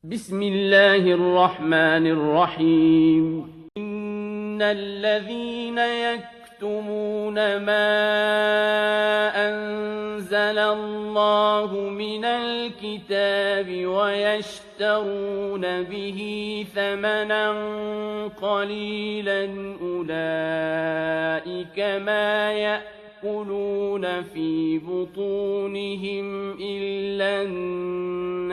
بسم الله الرحمن الرحيم إن الذين يكتمون ما أنزل الله من الكتاب ويشترون به ثمنا قليلا أولئك ما يأكلون في بطونهم إلا النار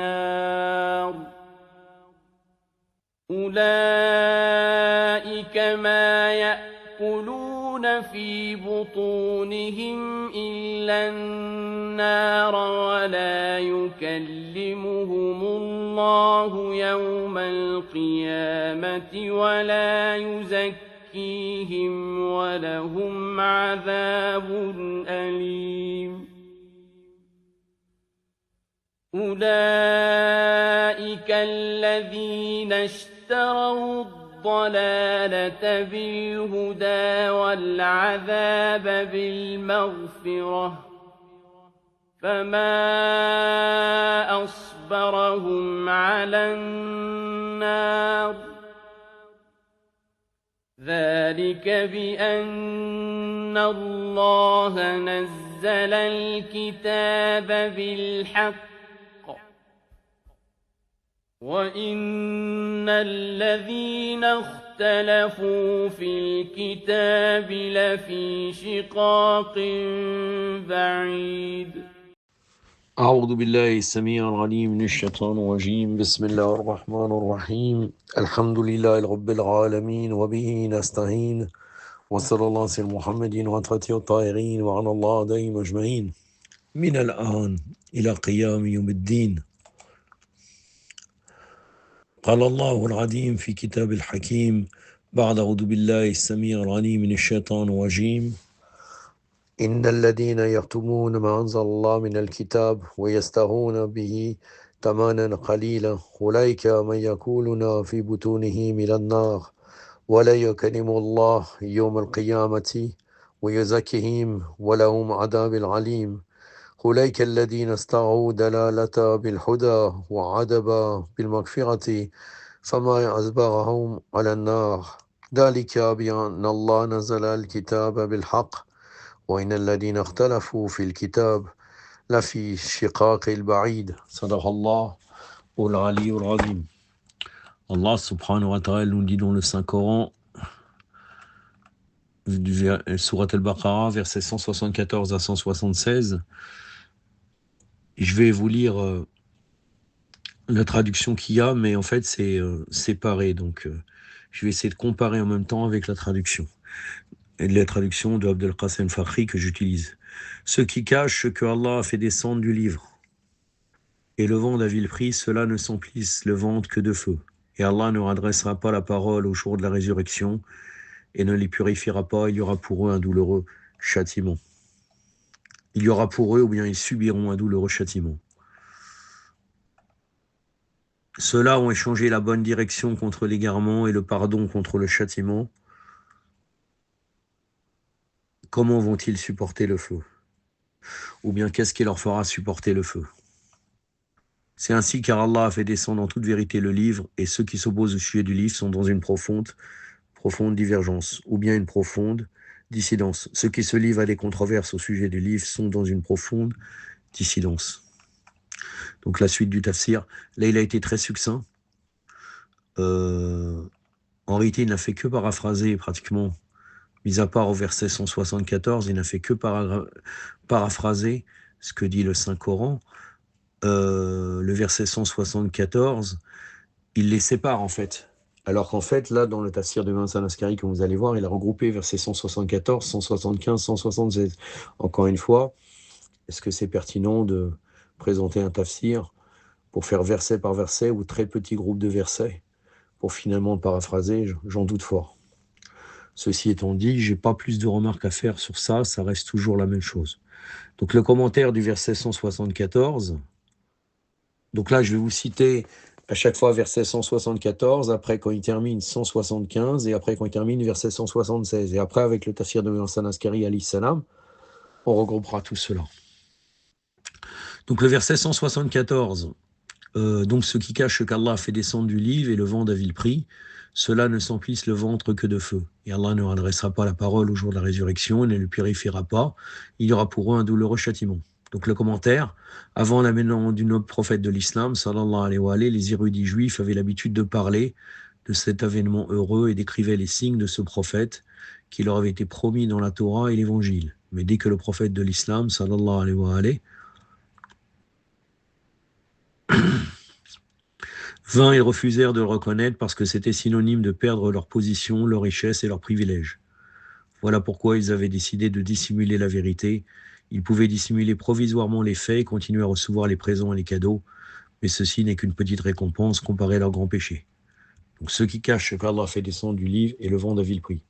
أولئك ما يأكلون في بطونهم إلا النار ولا يكلمهم الله يوم القيامة ولا يزكيهم ولهم عذاب أليم أولئك الذين اشتروا الضلالة بالهدى والعذاب بالمغفرة فما أصبرهم على النار ذلك بأن الله نزل الكتاب بالحق وَإِنَّ الَّذِينَ اخْتَلَفُوا فِي الْكِتَابِ لَفِي شِقَاقٍ بَعِيدٍ أعوذ بالله السميع العليم من الشيطان الرجيم بسم الله الرحمن الرحيم الحمد لله رب العالمين وبه نستعين وصلى الله على محمد وعلى الطاهرين وعلى الله دائم أجمعين من الآن إلى قيام يوم الدين. قال الله العظيم في كتاب الحكيم بعد أعوذ بالله السميع العليم من الشيطان الرجيم إن الذين يكتمون ما أنزل الله من الكتاب ويستهون به ثمنا قليلا أولئك من يأكلون في بطونهم إلى النار ولا يكلم الله يوم القيامة ويزكيهم ولهم عذاب عليم أولئك الذين استعوا دلالة بالهدى وعذب بالمغفرة فما أصبرهم على النار ذلك بأن الله نزل الكتاب بالحق وإن الذين اختلفوا في الكتاب لفي شقاق البعيد صدق الله العلي العظيم. Allah subhanahu wa ta'ala nous dit dans le Saint-Coran, Surat al-Baqarah, versets 174 à 176. Je vais vous lire la traduction qu'il y a, mais en fait c'est séparé, donc je vais essayer de comparer en même temps avec la traduction. Et la traduction de Abdel Qasim Fakhri que j'utilise. Ceux qui cachent ce que Allah a fait descendre du livre et le vendent à vil prix, ceux-là ne s'emplissent le ventre que de feu. Et Allah ne redressera pas la parole au jour de la résurrection et ne les purifiera pas, il y aura pour eux un douloureux châtiment. Il y aura pour eux, ou bien ils subiront un douloureux châtiment. Ceux-là ont échangé la bonne direction contre l'égarement et le pardon contre le châtiment. Comment vont-ils supporter le feu? Ou bien qu'est-ce qui leur fera supporter le feu? C'est ainsi car Allah a fait descendre en toute vérité le livre, et ceux qui s'opposent au sujet du livre sont dans une profonde divergence, ou bien une profonde dissidence. Ceux qui se livrent à des controverses au sujet du livre sont dans une profonde dissidence. Donc la suite du tafsir, là il a été très succinct. En réalité il n'a fait que paraphraser pratiquement, mis à part au verset 174, il n'a fait que paraphraser ce que dit le Saint-Coran. Le verset 174, il les sépare en fait. Alors qu'en fait, là, dans le tafsir de Vincent Askari, que vous allez voir, il a regroupé versets 174, 175, 176. Encore une fois, est-ce que c'est pertinent de présenter un tafsir pour faire verset par verset ou très petit groupe de versets pour finalement paraphraser? J'en doute fort. Ceci étant dit, j'ai pas plus de remarques à faire sur ça, ça reste toujours la même chose. Donc le commentaire du verset 174, donc là je vais vous citer à chaque fois verset 174, après quand il termine 175, et après quand il termine verset 176. Et après avec le tafsir de Vincent Askari alayhi salam, on regroupera tout cela. Donc le verset 174, Donc ceux qui cachent ce qu'Allah a fait descendre du livre et le vendent à vil prix, ceux-là ne s'emplissent le ventre que de feu. Et Allah ne redressera pas la parole au jour de la résurrection et ne le purifiera pas. Il y aura pour eux un douloureux châtiment. Donc le commentaire, avant l'avènement du noble prophète de l'islam, sallallahu alayhi wa alayhi, les érudits juifs avaient l'habitude de parler de cet avènement heureux et décrivaient les signes de ce prophète qui leur avait été promis dans la Torah et l'Évangile. Mais dès que le prophète de l'islam, sallallahu alayhi wa alayhi, vint, ils refusèrent de le reconnaître parce que c'était synonyme de perdre leur position, leur richesse et leurs privilèges. Voilà pourquoi ils avaient décidé de dissimuler la vérité. Ils pouvaient dissimuler provisoirement les faits et continuer à recevoir les présents et les cadeaux, mais ceci n'est qu'une petite récompense comparée à leur grand péché. Donc ceux qui cachent ce qu'Allah a fait descendre du livre et le vendent à vil prix.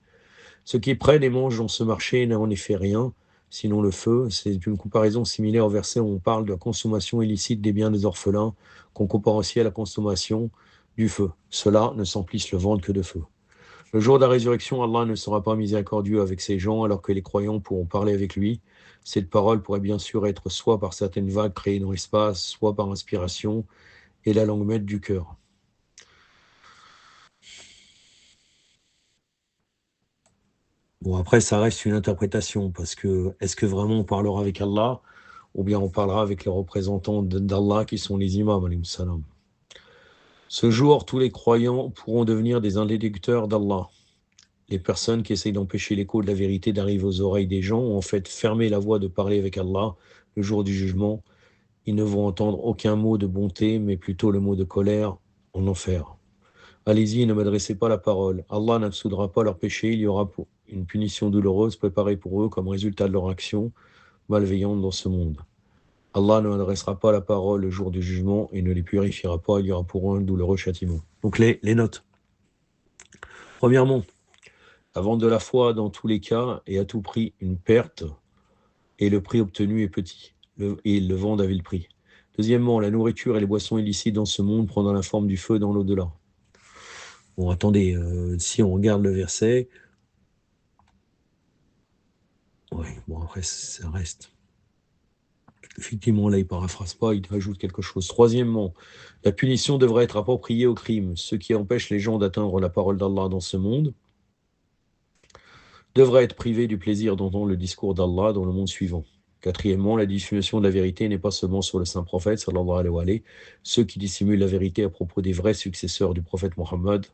Ceux qui prennent et mangent dans ce marché n'ont en effet rien, sinon le feu. C'est une comparaison similaire au verset où on parle de la consommation illicite des biens des orphelins, qu'on compare aussi à la consommation du feu. Ceux-là ne s'emplissent le ventre que de feu. Le jour de la résurrection, Allah ne sera pas miséricordieux avec ces gens, alors que les croyants pourront parler avec lui. Cette parole pourrait bien sûr être soit par certaines vagues créées dans l'espace, soit par inspiration et la langue maître du cœur. Bon, après, ça reste une interprétation, parce que est-ce que vraiment on parlera avec Allah, ou bien on parlera avec les représentants d'Allah qui sont les imams, alayhi salam. Ce jour, tous les croyants pourront devenir des interlocuteurs d'Allah. Les personnes qui essayent d'empêcher l'écho de la vérité d'arriver aux oreilles des gens ont en fait fermé la voie de parler avec Allah le jour du jugement. Ils ne vont entendre aucun mot de bonté, mais plutôt le mot de colère en enfer. Allez-y, ne m'adressez pas la parole. Allah n'absoudra pas leurs péchés. Il y aura une punition douloureuse préparée pour eux comme résultat de leur action malveillante dans ce monde. Allah ne adressera pas la parole le jour du jugement et ne les purifiera pas. Il y aura pour eux un douloureux châtiment. Donc les notes. Premièrement, la vente de la foi dans tous les cas est à tout prix une perte et le prix obtenu est petit. Et ils le vendent à vil prix. Deuxièmement, la nourriture et les boissons illicites dans ce monde prendront la forme du feu dans l'au-delà. Bon, attendez, si on regarde le verset, oui, bon, après, ça reste. Effectivement, là, il ne paraphrase pas, il ajoute quelque chose. Troisièmement, la punition devrait être appropriée au crime. Ce qui empêche les gens d'atteindre la parole d'Allah dans ce monde devrait être privé du plaisir d'entendre le discours d'Allah dans le monde suivant. Quatrièmement, la dissimulation de la vérité n'est pas seulement sur le saint prophète, sallallahu alayhi wa alayhi. Ceux qui dissimulent la vérité à propos des vrais successeurs du prophète Mohammed,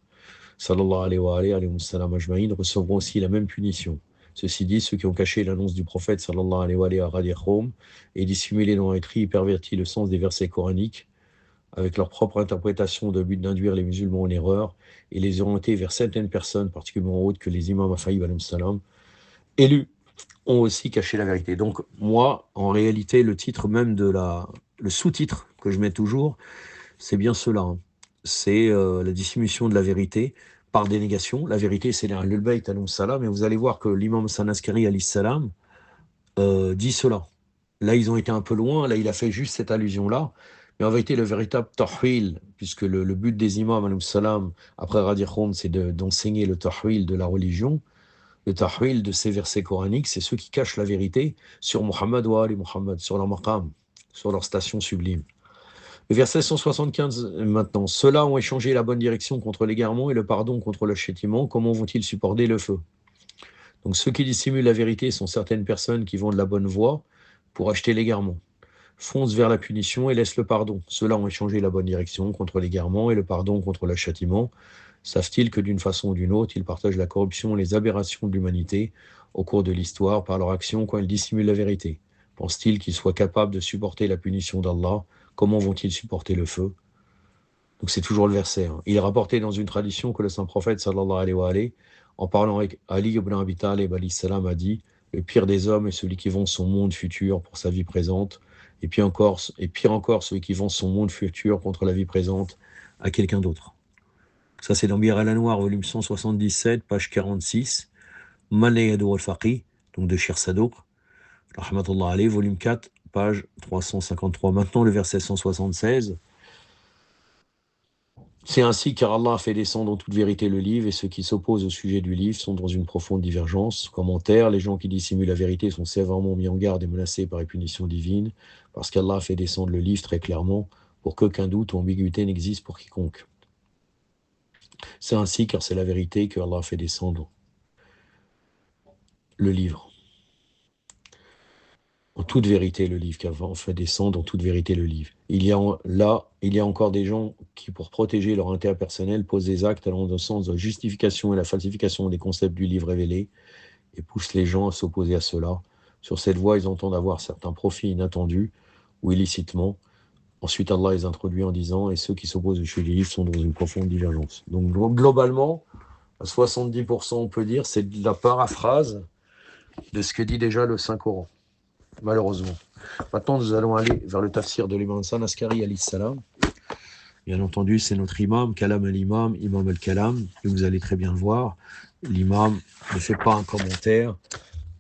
sallallahu alayhi wa alayhi, recevront aussi la même punition. Ceci dit, ceux qui ont caché l'annonce du prophète sallallahu alayhi wa alayhi à Radiahom et dissimulé dans l'écrit et perverti le sens des versets coraniques avec leur propre interprétation de but d'induire les musulmans en erreur et les orienter vers certaines personnes particulièrement hautes que les imams afaïb alayhi salam élus ont aussi caché la vérité. Donc moi, en réalité, le titre même le sous-titre que je mets toujours, c'est bien cela. Hein. C'est la dissolution de la vérité par dénégation. La vérité, c'est l'Ahlul Bayt alayhi salam, et vous allez voir que l'imam Hassan Askari alayhi salam dit cela. Là, ils ont été un peu loin, là, il a fait juste cette allusion-là, mais en vérité, le véritable tahwil, puisque le but des imams alayhi salam, après Radiahom, c'est d'enseigner le tahwil de la religion. Le tahwil de ces versets coraniques, c'est ceux qui cachent la vérité sur Muhammad wa Ali Muhammad, sur leur maqam, sur leur station sublime. Le verset 175 maintenant. Ceux-là ont échangé la bonne direction contre l'égarement et le pardon contre le châtiment. Comment vont-ils supporter le feu? Donc ceux qui dissimulent la vérité sont certaines personnes qui vont de la bonne voie pour acheter l'égarement. Foncent vers la punition et laissent le pardon. Ceux-là ont échangé la bonne direction contre l'égarement et le pardon contre le châtiment. Savent-ils que d'une façon ou d'une autre, ils partagent la corruption et les aberrations de l'humanité au cours de l'histoire par leur action quand ils dissimulent la vérité? Pensent-ils qu'ils soient capables de supporter la punition d'Allah? Comment vont-ils supporter le feu? Donc c'est toujours le verset. Hein. Il est rapporté dans une tradition que le saint prophète, sallallahu alayhi wa alayhi, en parlant avec Ali ibn Abi Talib alayhi salam, a dit « Le pire des hommes est celui qui vend son monde futur pour sa vie présente, et pire encore celui qui vend son monde futur contre la vie présente à quelqu'un d'autre. » Ça, c'est dans Bir al-Anwar, volume 177, page 46, Malayadou al-Faqih, donc de Shir Sadouk, rahmatullah alayhi, volume 4, page 353. Maintenant, le verset 176. C'est ainsi car Allah a fait descendre en toute vérité le livre, et ceux qui s'opposent au sujet du livre sont dans une profonde divergence. Commentaire, les gens qui dissimulent la vérité sont sévèrement mis en garde et menacés par les punitions divines, parce qu'Allah a fait descendre le livre très clairement pour qu'aucun doute ou ambiguïté n'existe pour quiconque. C'est ainsi, car c'est la vérité, que Allah a fait descendre le livre. En toute vérité, le livre, qu'Allah fait descendre en toute vérité le livre. Il y a encore des gens qui, pour protéger leur intérêt personnel, posent des actes allant dans le sens de la justification et la falsification des concepts du livre révélé et poussent les gens à s'opposer à cela. Sur cette voie, ils entendent avoir certains profits inattendus ou illicitement. Ensuite, Allah les introduit en disant « Et ceux qui s'opposent au sujet du livre sont dans une profonde divergence. » Donc, globalement, à 70%, on peut dire, c'est de la paraphrase de ce que dit déjà le Saint-Coran, malheureusement. Maintenant, nous allons aller vers le tafsir de l'imam Hassan Askari alayhi salam. Bien entendu, c'est notre imam, Kalam al-Imam, Imam al-Kalam, et vous allez très bien le voir. L'imam ne fait pas un commentaire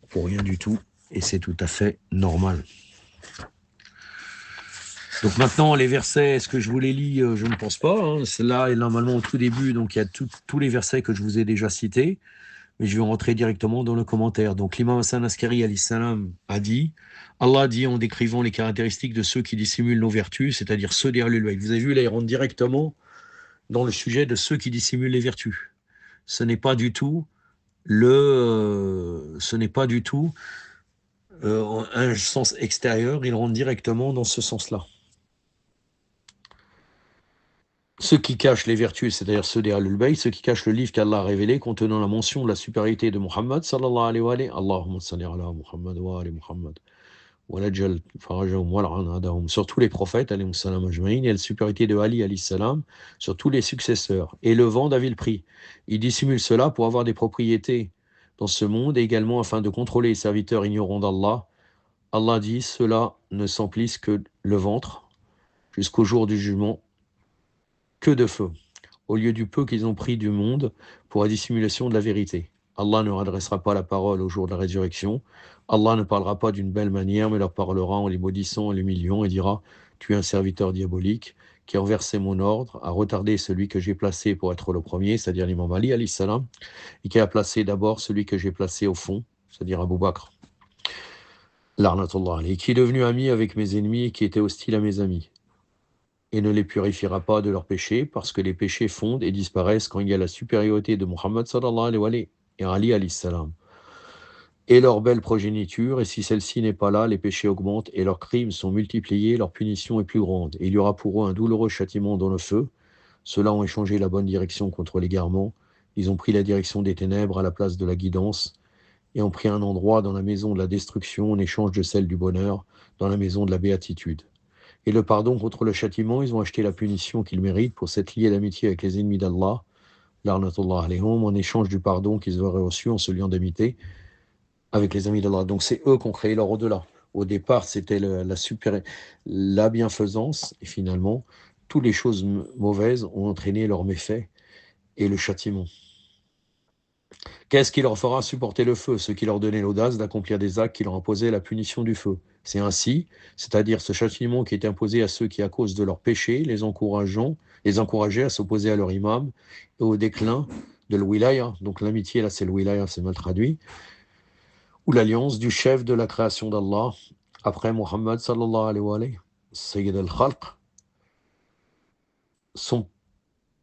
pour rien du tout, et c'est tout à fait normal. Donc maintenant, les versets, est-ce que je vous les lis? Je ne pense pas. Celle-là est normalement au tout début, donc il y a tous les versets que je vous ai déjà cités, mais je vais rentrer directement dans le commentaire. Donc l'imam Hassan Askari alayhi salam a dit, Allah dit en décrivant les caractéristiques de ceux qui dissimulent nos vertus, c'est-à-dire ceux des Ahlul Bayt. Vous avez vu, là, il rentre directement dans le sujet de ceux qui dissimulent les vertus. Ce n'est pas du tout un sens extérieur, il rentre directement dans ce sens-là. Ceux qui cachent les vertus, c'est-à-dire ceux des Ahlul Bayt, ceux qui cachent le livre qu'Allah a révélé contenant la mention de la supériorité de Muhammad, sallallahu alayhi wa alayhi, Allahumma salli ala Muhammad wa ali Muhammad, wa lajal farajahum wa la'anadahum, sur tous les prophètes, alayhi salam ajma'in, et la supériorité de Ali, alayhi salam, sur tous les successeurs, et le vend à vil prix. Ils dissimulent cela pour avoir des propriétés dans ce monde, et également afin de contrôler les serviteurs ignorants d'Allah. Allah dit, ceux-là ne s'emplissent que le ventre, jusqu'au jour du jugement, que de feu, au lieu du peu qu'ils ont pris du monde pour la dissimulation de la vérité. Allah ne leur adressera pas la parole au jour de la résurrection. Allah ne parlera pas d'une belle manière, mais leur parlera en les maudissant et les humiliant et dira « Tu es un serviteur diabolique qui a renversé mon ordre, a retardé celui que j'ai placé pour être le premier, c'est-à-dire l'imam Ali, alayhi salam, et qui a placé d'abord celui que j'ai placé au fond, c'est-à-dire Abu Bakr, l'arnatullah, et qui est devenu ami avec mes ennemis et qui était hostile à mes amis, et ne les purifiera pas de leurs péchés, parce que les péchés fondent et disparaissent quand il y a la supériorité de Muhammad sallallahu alayhi wa alayhi et Ali alayhi salam, et leur belle progéniture, et si celle-ci n'est pas là, les péchés augmentent, et leurs crimes sont multipliés, leur punition est plus grande, et il y aura pour eux un douloureux châtiment dans le feu. Ceux-là ont échangé la bonne direction contre l'égarement, ils ont pris la direction des ténèbres à la place de la guidance, et ont pris un endroit dans la maison de la destruction en échange de celle du bonheur, dans la maison de la béatitude. Et le pardon contre le châtiment, ils ont acheté la punition qu'ils méritent pour s'être liés d'amitié avec les ennemis d'Allah, l'arnatullah alayhum, en échange du pardon qu'ils auraient reçu en se liant d'amitié avec les amis d'Allah. Donc c'est eux qui ont créé leur au-delà. Au départ, c'était la bienfaisance, et finalement, toutes les choses mauvaises ont entraîné leurs méfaits et le châtiment. Qu'est-ce qui leur fera supporter le feu? Ce qui leur donnait l'audace d'accomplir des actes qui leur imposaient la punition du feu. C'est ainsi, c'est-à-dire ce châtiment qui est imposé à ceux qui, à cause de leurs péchés, les encourageaient à s'opposer à leur imam et au déclin de l'wilaya. Donc l'amitié, là c'est le wilaya, c'est mal traduit, ou l'alliance du chef de la création d'Allah, après Muhammad sallallahu alayhi wa alayhi, Sayyid al-Khalq,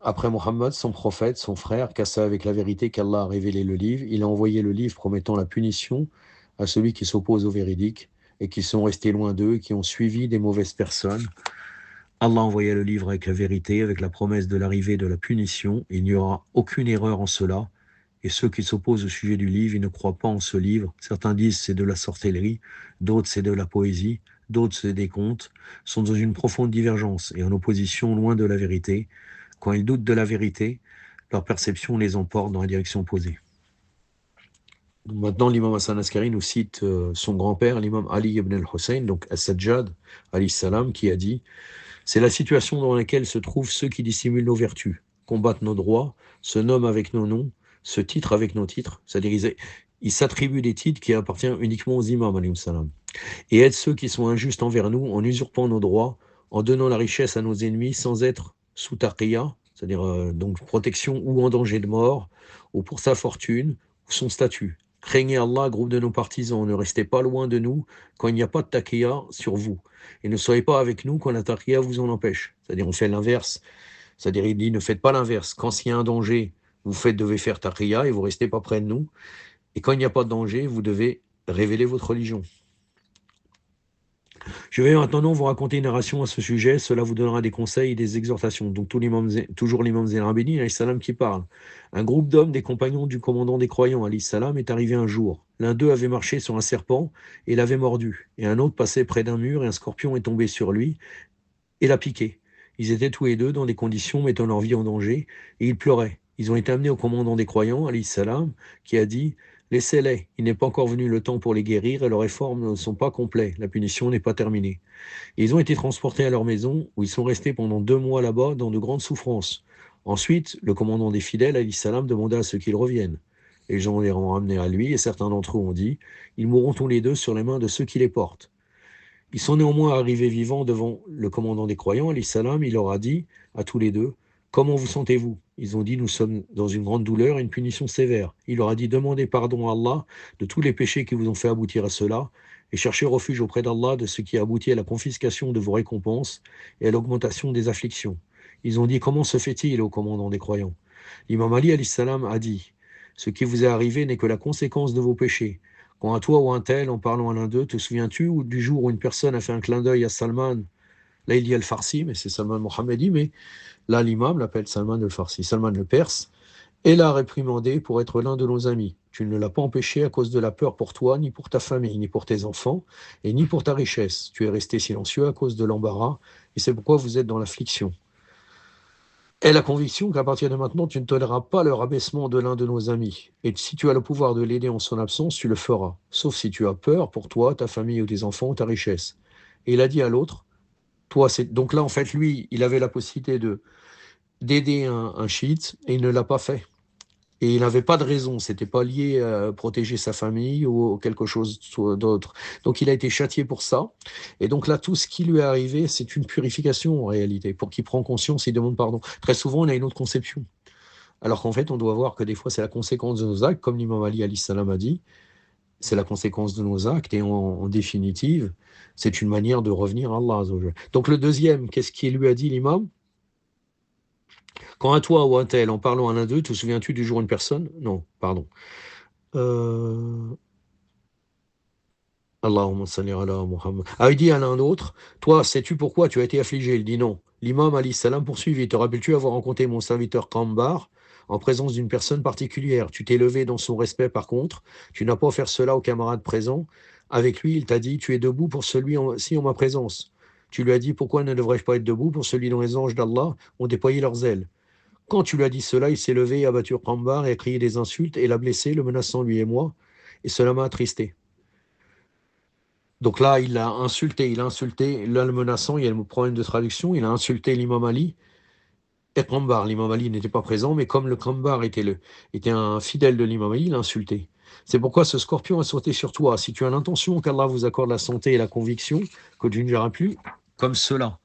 après Muhammad, son prophète, son frère, cassa avec la vérité qu'Allah a révélé le livre. Il a envoyé le livre promettant la punition à celui qui s'oppose au véridique et qui sont restés loin d'eux, qui ont suivi des mauvaises personnes. Allah a envoyé le livre avec la vérité, avec la promesse de l'arrivée de la punition. Il n'y aura aucune erreur en cela. Et ceux qui s'opposent au sujet du livre, ils ne croient pas en ce livre. Certains disent c'est de la sorcellerie, d'autres c'est de la poésie, d'autres c'est des contes, sont dans une profonde divergence et en opposition loin de la vérité. Quand ils doutent de la vérité, leur perception les emporte dans la direction opposée. Donc maintenant, l'imam Hassan Askari nous cite son grand-père, l'imam Ali ibn al-Hussein, donc As-Sajjad, alayhi salam, qui a dit « C'est la situation dans laquelle se trouvent ceux qui dissimulent nos vertus, combattent nos droits, se nomment avec nos noms, se titrent avec nos titres, c'est-à-dire ils s'attribuent des titres qui appartiennent uniquement aux imams, alayhi salam, et aident ceux qui sont injustes envers nous en usurpant nos droits, en donnant la richesse à nos ennemis sans être sous taqiya, c'est-à-dire donc protection ou en danger de mort, ou pour sa fortune ou son statut. Craignez Allah, groupe de nos partisans, ne restez pas loin de nous quand il n'y a pas de taqiyya sur vous. Et ne soyez pas avec nous quand la taqiyya vous en empêche. C'est-à-dire, on fait l'inverse. C'est-à-dire, il dit, ne faites pas l'inverse. Quand il y a un danger, devez faire taqiyya et vous restez pas près de nous. Et quand il n'y a pas de danger, vous devez révéler votre religion. Je vais maintenant vous raconter une narration à ce sujet. Cela vous donnera des conseils et des exhortations. Donc, toujours l'imam Zayn al-Abidin, alayhi salam, qui parle. Un groupe d'hommes, des compagnons du commandant des croyants, alayhi salam, est arrivé un jour. L'un d'eux avait marché sur un serpent et l'avait mordu. Et un autre passait près d'un mur et un scorpion est tombé sur lui et l'a piqué. Ils étaient tous les deux dans des conditions mettant leur vie en danger et ils pleuraient. Ils ont été amenés au commandant des croyants, alayhi salam, qui a dit: laissez-les, il n'est pas encore venu le temps pour les guérir et leurs réformes ne sont pas complets, la punition n'est pas terminée. Et ils ont été transportés à leur maison où ils sont restés pendant 2 mois là-bas dans de grandes souffrances. Ensuite, le commandant des fidèles, alayhi salam, demanda à ceux qu'ils reviennent. Les gens les ont ramenés à lui et certains d'entre eux ont dit: ils mourront tous les deux sur les mains de ceux qui les portent. Ils sont néanmoins arrivés vivants devant le commandant des croyants, alayhi salam. Il leur a dit à tous les deux: comment vous sentez-vous? Ils ont dit: nous sommes dans une grande douleur et une punition sévère. Il leur a dit: demandez pardon à Allah de tous les péchés qui vous ont fait aboutir à cela et cherchez refuge auprès d'Allah de ce qui a abouti à la confiscation de vos récompenses et à l'augmentation des afflictions. Ils ont dit: comment se fait-il au commandant des croyants? L'imam Ali alayhi salam a dit: ce qui vous est arrivé n'est que la conséquence de vos péchés. Quand à toi ou un tel, en parlant à l'un d'eux, te souviens-tu du jour où une personne a fait un clin d'œil à Salman? Là, il dit al-Farsi, mais c'est Salman Mohammedi, mais là, l'imam l'appelle Salman al-Farsi, Salman le Perse, et l'a réprimandé pour être l'un de nos amis. Tu ne l'as pas empêché à cause de la peur pour toi, ni pour ta famille, ni pour tes enfants, et ni pour ta richesse. Tu es resté silencieux à cause de l'embarras, et c'est pourquoi vous êtes dans l'affliction. Aie la conviction qu'à partir de maintenant, tu ne toléreras pas le rabaissement de l'un de nos amis. Et si tu as le pouvoir de l'aider en son absence, tu le feras. Sauf si tu as peur pour toi, ta famille ou tes enfants ou ta richesse. Et il a dit à l'autre: toi, c'est. Donc là, en fait, lui, il avait la possibilité d'aider un chiite et il ne l'a pas fait. Et il n'avait pas de raison, c'était pas lié à protéger sa famille ou quelque chose d'autre. Donc il a été châtié pour ça. Et donc là, tout ce qui lui est arrivé, c'est une purification en réalité. Pour qu'il prenne conscience, il demande pardon. Très souvent, on a une autre conception. Alors qu'en fait, on doit voir que des fois, c'est la conséquence de nos actes, comme l'imam Ali alayhi salam a dit, c'est la conséquence de nos actes. Et en définitive, c'est une manière de revenir à Allah. Donc le deuxième, qu'est-ce qu'il lui a dit, l'imam? Quand à toi ou à un tel, en parlant à l'un d'eux, te souviens-tu du jour une personne? Non, pardon. Allahumma salli ala Muhammad. Ah, il dit à l'un d'autre: toi, sais-tu pourquoi tu as été affligé? Il dit non. L'imam alayhi salam poursuivit: te rappelles-tu avoir rencontré mon serviteur Kambar en présence d'une personne particulière? Tu t'es levé dans son respect, par contre. Tu n'as pas offert cela aux camarades présents. Avec lui, il t'a dit: tu es debout pour celui-ci en ma présence. Tu lui as dit: pourquoi ne devrais-je pas être debout pour celui dont les anges d'Allah ont déployé leurs ailes? Quand tu lui as dit cela, il s'est levé et a battu Kambar et a crié des insultes et l'a blessé, le menaçant lui et moi, et cela m'a attristé. Donc là, il a insulté, là le menaçant, il y a le problème de traduction, il a insulté l'imam Ali et Kambar. L'imam Ali n'était pas présent, mais comme le Kambar était un fidèle de l'imam Ali, il l'a insulté. C'est pourquoi ce scorpion a sauté sur toi. Si tu as l'intention qu'Allah vous accorde la santé et la conviction que tu ne verras plus comme cela,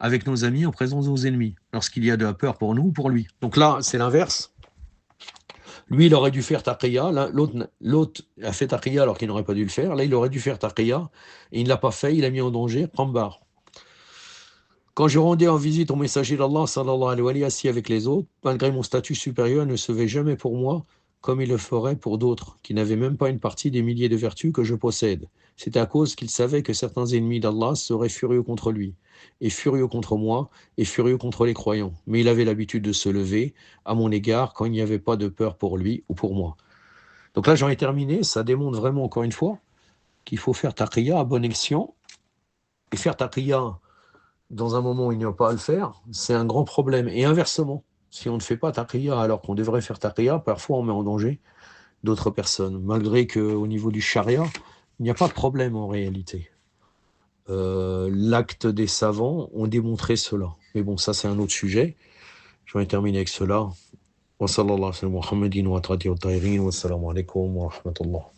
avec nos amis en présence de nos ennemis, lorsqu'il y a de la peur pour nous ou pour lui. Donc là, c'est l'inverse. Lui, il aurait dû faire taqiyya. L'autre a fait taqiyya alors qu'il n'aurait pas dû le faire. Là, il aurait dû faire taqiyya et il ne l'a pas fait. Il a mis en danger Kambar. Quand je rendais en visite au messager d'Allah, sallallahu alayhi wa sallam, assis avec les autres, malgré mon statut supérieur, il ne se fait jamais pour moi comme il le ferait pour d'autres, qui n'avaient même pas une partie des milliers de vertus que je possède. C'est à cause qu'il savait que certains ennemis d'Allah seraient furieux contre lui, et furieux contre moi, et furieux contre les croyants. Mais il avait l'habitude de se lever à mon égard quand il n'y avait pas de peur pour lui ou pour moi. Donc là, j'en ai terminé. Ça démontre vraiment, encore une fois, qu'il faut faire taqiyya à bon escient. Et faire taqiyya dans un moment où il n'y a pas à le faire, c'est un grand problème. Et inversement, si on ne fait pas taqiyya alors qu'on devrait faire taqiyya, parfois on met en danger d'autres personnes, malgré qu'au niveau du charia, il n'y a pas de problème en réalité. L'acte des savants ont démontré cela. Mais bon, ça c'est un autre sujet. Je vais terminer avec cela. Wa sallallahu alayhi wa sallam Muhammadin wa atati wa tahirin wa assalamu alaikum wa rahmatullah.